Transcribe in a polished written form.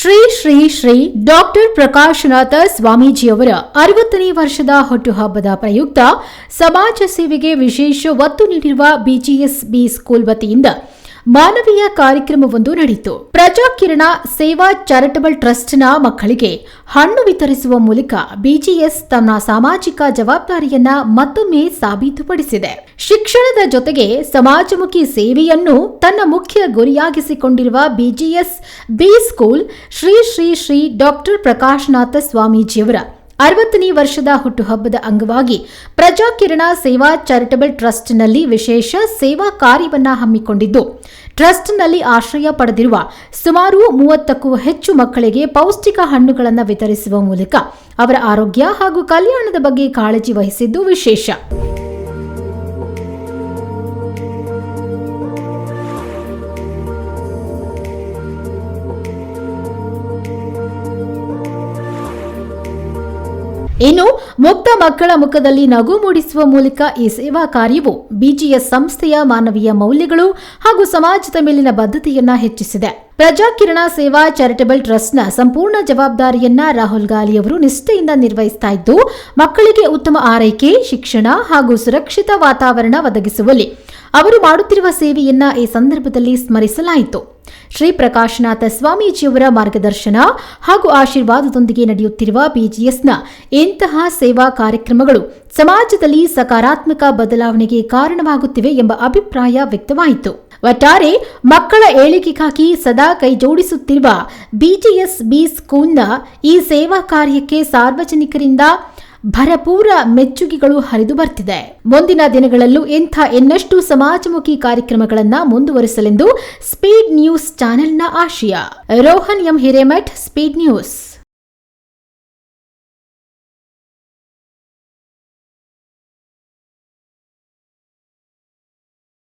Shri Shri Shri doctor Prakashnath ಸ್ವಾಮೀಜಿಯವರ 60ನೇ ವರ್ಷದ ಹುಟ್ಟುಹಬ್ಬದ ಪ್ರಯುಕ್ತ ಸಮಾಜ ಸೇವೆಗೆ ವಿಶೇಷ ಒತ್ತು ನೀಡಿರುವ ಬಿಜಿಎಸ್ ಬಿ ಸ್ಕೂಲ್ ವತಿಯಿಂದ ಮಾನವೀಯ ಕಾರ್ಯಕ್ರಮವೊಂದು ನಡೆಯಿತು. ಪ್ರಜಾಕಿರಣ ಸೇವಾ ಚಾರಿಟಬಲ್ ಟ್ರಸ್ಟ್ನ ಮಕ್ಕಳಿಗೆ ಹಣ್ಣು ವಿತರಿಸುವ ಮೂಲಕ ಬಿಜಿಎಸ್ ತನ್ನ ಸಾಮಾಜಿಕ ಜವಾಬ್ದಾರಿಯನ್ನ ಮತ್ತೊಮ್ಮೆ ಸಾಬೀತುಪಡಿಸಿದೆ. ಶಿಕ್ಷಣದ ಜೊತೆಗೆ ಸಮಾಜಮುಖಿ ಸೇವೆಯನ್ನು ತನ್ನ ಮುಖ್ಯ ಗುರಿಯಾಗಿಸಿಕೊಂಡಿರುವ BGS B school Shri Shri Shri doctor Prakashnath ಸ್ವಾಮೀಜಿಯವರ 60ನೇ ವರ್ಷದ ಹುಟ್ಟುಹಬ್ಬದ ಅಂಗವಾಗಿ ಪ್ರಜಾಕಿರಣ ಸೇವಾ ಚಾರಿಟಬಲ್ ಟ್ರಸ್ಟ್ನಲ್ಲಿ ವಿಶೇಷ ಸೇವಾ ಕಾರ್ಯವನ್ನು ಹಮ್ಮಿಕೊಂಡಿದ್ದು, ಟ್ರಸ್ಟ್ನಲ್ಲಿ ಆಶ್ರಯ ಪಡೆದಿರುವ ಸುಮಾರು 30ಕ್ಕೂ ಹೆಚ್ಚು ಮಕ್ಕಳಿಗೆ ಪೌಷ್ಟಿಕ ಹಣ್ಣುಗಳನ್ನು ವಿತರಿಸುವ ಮೂಲಕ ಅವರ ಆರೋಗ್ಯ ಹಾಗೂ ಕಲ್ಯಾಣದ ಬಗ್ಗೆ ಕಾಳಜಿ ವಹಿಸಿದ್ದು ವಿಶೇಷ. ಇನ್ನು ಮುಕ್ತ ಮಕ್ಕಳ ಮುಖದಲ್ಲಿ ನಗು ಮೂಡಿಸುವ ಮೂಲಕ ಈ ಸೇವಾ ಕಾರ್ಯವು ಬಿಜಿಎಸ್ ಸಂಸ್ಥೆಯ ಮಾನವೀಯ ಮೌಲ್ಯಗಳು ಹಾಗೂ ಸಮಾಜದ ಮೇಲಿನ ಬದ್ಧತೆಯನ್ನ ಹೆಚ್ಚಿಸಿದೆ. ಪ್ರಜಾಕಿರಣ ಸೇವಾ ಚಾರಿಟಬಲ್ ಟ್ರಸ್ಟ್ನ ಸಂಪೂರ್ಣ ಜವಾಬ್ದಾರಿಯನ್ನ ರಾಹುಲ್ ಗಾಲಿ ಅವರು ನಿಷ್ಠೆಯಿಂದ ನಿರ್ವಹಿಸ್ತಾ ಇದ್ದು, ಮಕ್ಕಳಿಗೆ ಉತ್ತಮ ಆರೈಕೆ, ಶಿಕ್ಷಣ ಹಾಗೂ ಸುರಕ್ಷಿತ ವಾತಾವರಣ ಒದಗಿಸುವಲ್ಲಿ ಅವರು ಮಾಡುತ್ತಿರುವ ಸೇವೆಯನ್ನ ಈ ಸಂದರ್ಭದಲ್ಲಿ ಸ್ಮರಿಸಲಾಯಿತು. ಶ್ರೀ ಪ್ರಕಾಶನಾಥ ಸ್ವಾಮೀಜಿಯವರ ಮಾರ್ಗದರ್ಶನ ಹಾಗೂ ಆಶೀರ್ವಾದದೊಂದಿಗೆ ನಡೆಯುತ್ತಿರುವ ಬಿಜಿಎಸ್ನ ಇಂತಹ ಸೇವಾ ಕಾರ್ಯಕ್ರಮಗಳು ಸಮಾಜದಲ್ಲಿ ಸಕಾರಾತ್ಮಕ ಬದಲಾವಣೆಗೆ ಕಾರಣವಾಗುತ್ತಿವೆ ಎಂಬ ಅಭಿಪ್ರಾಯ ವ್ಯಕ್ತವಾಯಿತು. ಒಟ್ಟಾರೆ ಮಕ್ಕಳ ಏಳಿಗೆಗಾಗಿ ಸದಾ ಕೈಜೋಡಿಸುತ್ತಿರುವ ಬಿಜಿಎಸ್ ಬಿ ಸ್ಕೂಲ್ನ ಈ ಸೇವಾ ಕಾರ್ಯಕ್ಕೆ ಸಾರ್ವಜನಿಕರಿಂದ ಭರಪೂರ ಮೆಚ್ಚುಗೆಗಳು ಹರಿದು ಬರ್ತಿದೆ. ಮುಂದಿನ ದಿನಗಳಲ್ಲೂ ಇಂಥ ಇನ್ನಷ್ಟು ಸಮಾಜಮುಖಿ ಕಾರ್ಯಕ್ರಮಗಳನ್ನು ಮುಂದುವರಿಸಲೆಂದು ಸ್ಪೀಡ್ ನ್ಯೂಸ್ ಚಾನೆಲ್ನ ಆಶಯ. Rohan M Hiremath, speed news.